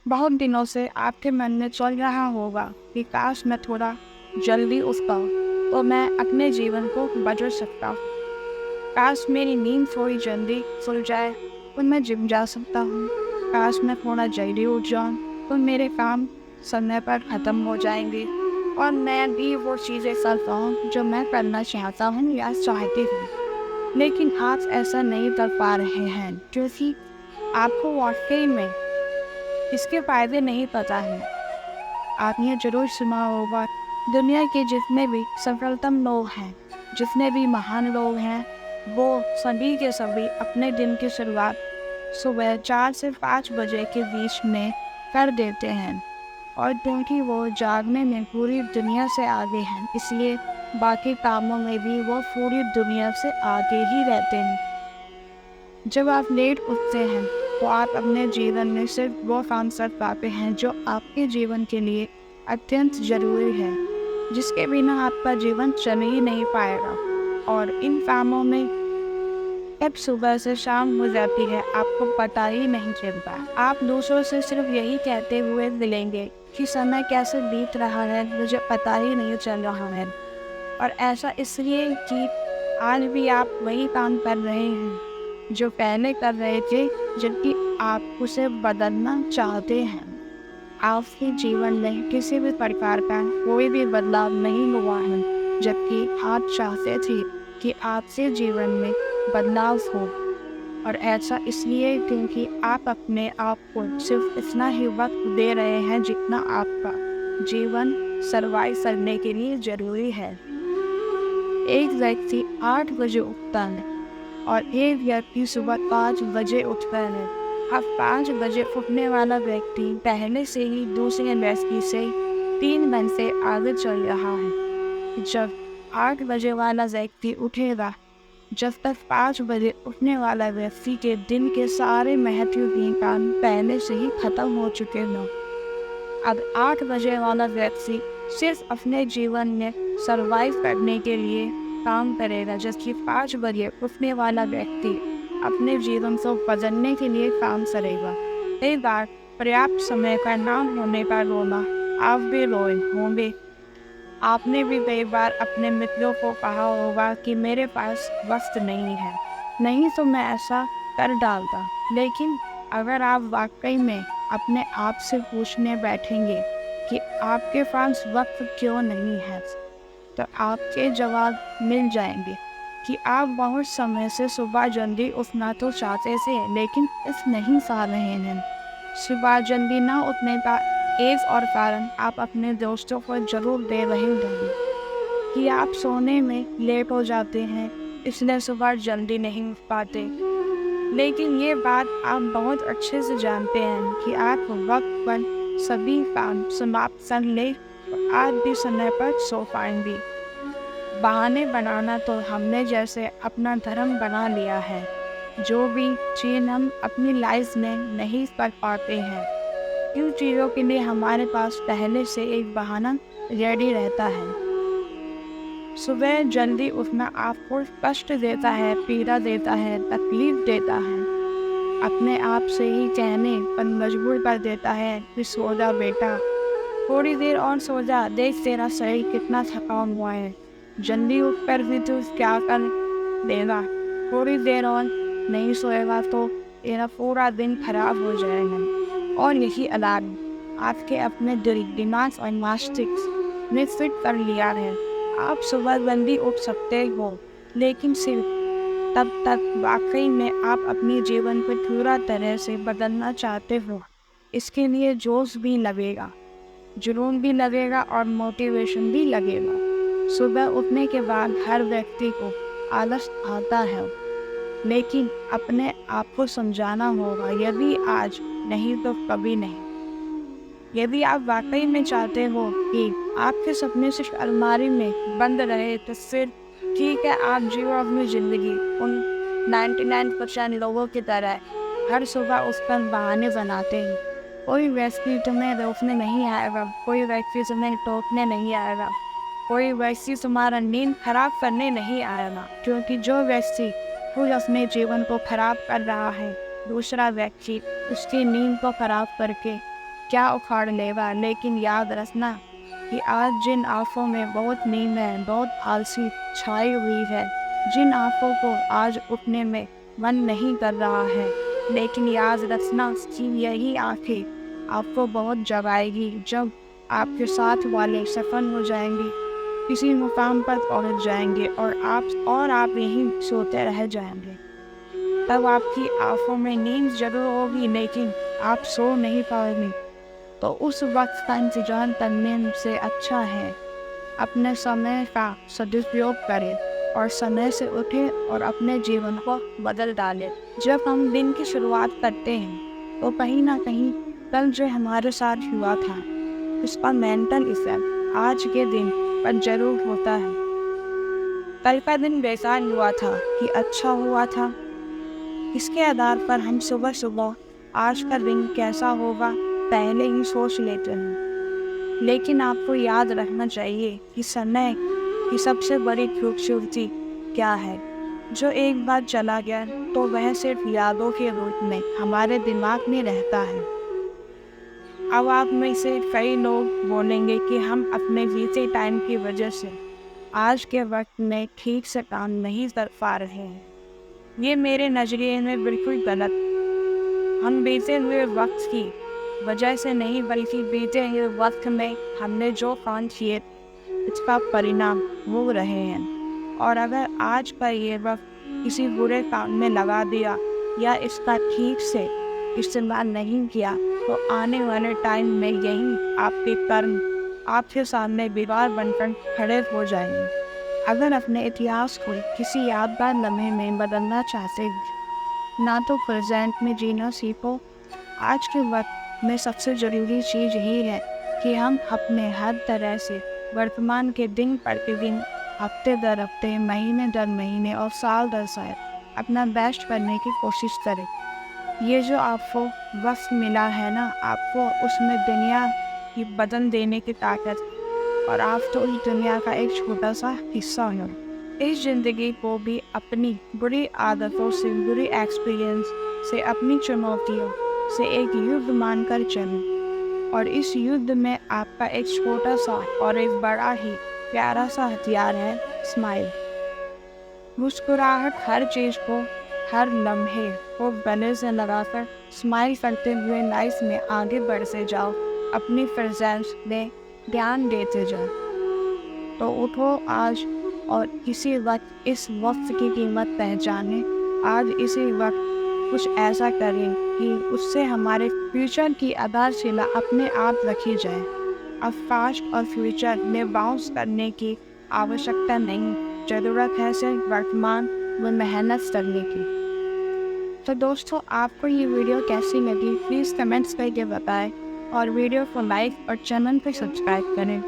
बहुत दिनों से आपके मन में चल रहा होगा कि काश मैं थोड़ा जल्दी उठ पाऊँ तो मैं अपने जीवन को बदल सकता हूँ। काश मेरी नींद थोड़ी जल्दी खुल जाए तो मैं जिम जा सकता हूँ। काश मैं थोड़ा जल्दी उठ जाऊँ तो मेरे काम समय पर ख़त्म हो जाएंगे और मैं भी वो चीज़ें कर पाऊँ जो मैं करना चाहता हूँ या चाहती हूँ। लेकिन आप ऐसा नहीं कर पा रहे हैं क्योंकि आपको वाकई में इसके फ़ायदे नहीं पता हैं। आपने ज़रूर सुना होगा, दुनिया के जितने भी सफलतम लोग हैं, जितने भी महान लोग हैं, वो सभी के सभी अपने दिन की शुरुआत सुबह 4 से 5 बजे के बीच में कर देते हैं। और क्योंकि वो जागने में पूरी दुनिया से आगे हैं, इसलिए बाकी कामों में भी वो पूरी दुनिया से आगे ही रहते हैं। जब आप लेट उठते हैं तो आप अपने जीवन में सिर्फ वो काम कर पाते हैं जो आपके जीवन के लिए अत्यंत ज़रूरी है, जिसके बिना आपका जीवन चल ही नहीं पाएगा। और इन कामों में कब सुबह से शाम हो जाती है आपको पता ही नहीं चलता। आप दूसरों से सिर्फ यही कहते हुए मिलेंगे कि समय कैसे बीत रहा है मुझे पता ही नहीं चल रहा है। और ऐसा इसलिए कि आज भी आप वही काम कर रहे हैं जो पहले कर रहे थे, जबकि आप उसे बदलना चाहते हैं। आपके जीवन में किसी भी प्रकार का कोई भी बदलाव नहीं हुआ है, जबकि आप चाहते थे कि आपके जीवन में बदलाव हो। और ऐसा इसलिए क्योंकि आप अपने आप को सिर्फ इतना ही वक्त दे रहे हैं जितना आपका जीवन सर्वाइव करने के लिए ज़रूरी है। एक व्यक्ति 8 बजे उठता है और एक व्यक्ति सुबह 5 बजे उठता है। अब 5 बजे उठने वाला व्यक्ति पहले से ही दूसरे व्यक्ति से 3 घंटे आगे चल रहा है। जब 8 बजे वाला व्यक्ति उठेगा, जब तक 5 बजे उठने वाला व्यक्ति के दिन के सारे महत्वपूर्ण काम पहले से ही खत्म हो चुके हों। अब 8 बजे वाला व्यक्ति सिर्फ अपने जीवन में सरवाइव करने के लिए काम करेगा, जबकि 5 बजे उठने वाला व्यक्ति अपने जीवन को बदलने के लिए काम करेगा। कई बार पर्याप्त समय का ना होने पर रोना आप भी रोए होंगे। आपने भी कई बार अपने मित्रों को कहा होगा कि मेरे पास वक्त नहीं है, नहीं तो मैं ऐसा कर डालता। लेकिन अगर आप वाकई में अपने आप से पूछने बैठेंगे कि आपके पास वक्त क्यों नहीं है, तो आपके जवाब मिल जाएंगे कि आप बहुत समय से सुबह जल्दी उठना तो चाहते थे, लेकिन उठ नहीं पा रहे हैं। सुबह जल्दी ना उठने का एक और कारण आप अपने दोस्तों को जरूर दे रहे होंगे कि आप सोने में लेट हो जाते हैं, इसलिए सुबह जल्दी नहीं उठ पाते। लेकिन ये बात आप बहुत अच्छे से जानते हैं कि आप वक्त पर सभी काम समाप्त कर ले तो आज भी समय पर सो पाएंगे। बहाने बनाना तो हमने जैसे अपना धर्म बना लिया है। जो भी चीज़ हम अपनी लाइफ में नहीं कर पाते हैं, इन चीज़ों के लिए हमारे पास पहले से एक बहाना रेडी रहता है। सुबह जल्दी उठना आपको कष्ट देता है, पीड़ा देता है, तकलीफ देता है, अपने आप से ही कहने पर मजबूर कर देता है कि सो जा बेटा, थोड़ी देर और सो जा, देख तेरा शरीर कितना थका हुआ है। जल्दी उठ कर भी तू क्या कर देगा, थोड़ी देर और नहीं सोएगा तो तेरा पूरा दिन खराब हो जाएगा। और यही अलार्म आपके अपने दिमाग और मस्तिष्क ने फिट कर लिया है। आप सुबह जल्दी उठ सकते हो, लेकिन सिर्फ तब तक वाकई में आप अपने जीवन को पूरा तरह से बदलना चाहते हो। इसके लिए जोश भी लगेगा, जुनून भी लगेगा और मोटिवेशन भी लगेगा। सुबह उठने के बाद हर व्यक्ति को आलस आता है, लेकिन अपने आप को समझाना होगा, यदि आज नहीं तो कभी नहीं। यदि आप वाकई में चाहते हो कि आपके सपने सिर्फ अलमारी में बंद रहे तो फिर ठीक है, आप जियो अपनी ज़िंदगी उन 99% लोगों की तरह हर सुबह उठकर बहाने बनाते हैं। कोई व्यक्ति तुम्हें रोकने नहीं आएगा, कोई व्यक्ति तुम्हें टोकने नहीं आएगा, कोई व्यक्ति तुम्हारा नींद खराब करने नहीं आएगा। क्योंकि जो व्यक्ति खुद अपने जीवन को खराब कर रहा है, दूसरा व्यक्ति उसकी नींद को खराब करके क्या उखाड़ लेगा, लेकिन याद रखना कि आज जिन आँखों में बहुत नींद है, बहुत आलसी छाई हुई है, जिन आँखों को आज उठने में मन नहीं कर रहा है, लेकिन याद रखना कि यही आँखें आपको बहुत जगाएगी जब आपके साथ वाले सफल हो जाएंगे, किसी मुकाम पर पहुँच जाएंगे और आप यहीं सोते रह जाएंगे। तब आपकी आँखों में नींद जरूर होगी, लेकिन आप सो नहीं पाओगे। तो उस वक्त का इंतजार करने से अच्छा है अपने समय का सदुपयोग करें और समय से उठें और अपने जीवन को बदल डालें। जब हम दिन की शुरुआत करते हैं तो कहीं ना कहीं कल जो हमारे साथ हुआ था उसका मेंटल इफेक्ट आज के दिन पर जरूर होता है। कल का दिन वैसा हुआ था कि अच्छा हुआ था, इसके आधार पर हम सुबह सुबह आज का दिन कैसा होगा पहले ही सोच लेते हैं। लेकिन आपको याद रखना चाहिए कि समय की सबसे बड़ी खूबसूरती क्या है। जो एक बार चला गया तो वह सिर्फ यादों के रूप में हमारे दिमाग में रहता है। अब आप में से कई लोग बोलेंगे कि हम अपने बीते टाइम की वजह से आज के वक्त में ठीक से काम नहीं कर पा रहे हैं। ये मेरे नज़रिए में बिल्कुल गलत। हम बीते हुए वक्त की वजह से नहीं बल्कि बीते हुए वक्त में हमने जो काम किए इसका परिणाम भोग रहे हैं। और अगर आज का ये वक्त किसी बुरे काम में लगा दिया या इसका ठीक से इस्तेमाल नहीं किया तो आने वाले टाइम में यही आपके कर्म आपके सामने दीवार बनकर खड़े हो जाएंगे। अगर अपने इतिहास को किसी यादगार लम्हे में बदलना चाहते हैं ना तो प्रेजेंट में जीना सीखो। आज के वक्त में सबसे ज़रूरी चीज़ यही है कि हम अपने हर तरह से वर्तमान के दिन प्रतिदिन, हफ्ते दर हफ्ते, महीने दर महीने और साल दर साल अपना बेस्ट करने की कोशिश करें। ये जो आपको वक्त मिला है ना, आपको उसमें दुनिया की बदल देने की ताकत, और आप तो इस दुनिया का एक छोटा सा हिस्सा हो। इस ज़िंदगी को भी अपनी बुरी आदतों से, बुरी एक्सपीरियंस से, अपनी चुनौतियों से एक युद्ध मानकर चलें। और इस युद्ध में आपका एक छोटा सा और एक बड़ा ही प्यारा सा हथियार है स्माइल। मुस्कुराहट हर चीज़ को, हर लम्हे को गले से लगाकर स्माइल करते हुए लाइफ में आगे बढ़ते जाओ। अपनी प्रेजेंस में ध्यान देते जाओ। तो उठो आज और इसी वक्त इस वक्त की कीमत पहचाने। आज इसी वक्त कुछ ऐसा करें कि उससे हमारे फ्यूचर की आधारशिला अपने आप रखी जाए। अब पास्ट और फ्यूचर में बाउंस करने की आवश्यकता नहीं, ज़रूरत है सिर्फ वर्तमान में मेहनत करने की। तो दोस्तों, आपको ये वीडियो कैसी लगी प्लीज़ कमेंट्स करके बताएं और वीडियो को लाइक और चैनल को सब्सक्राइब करें।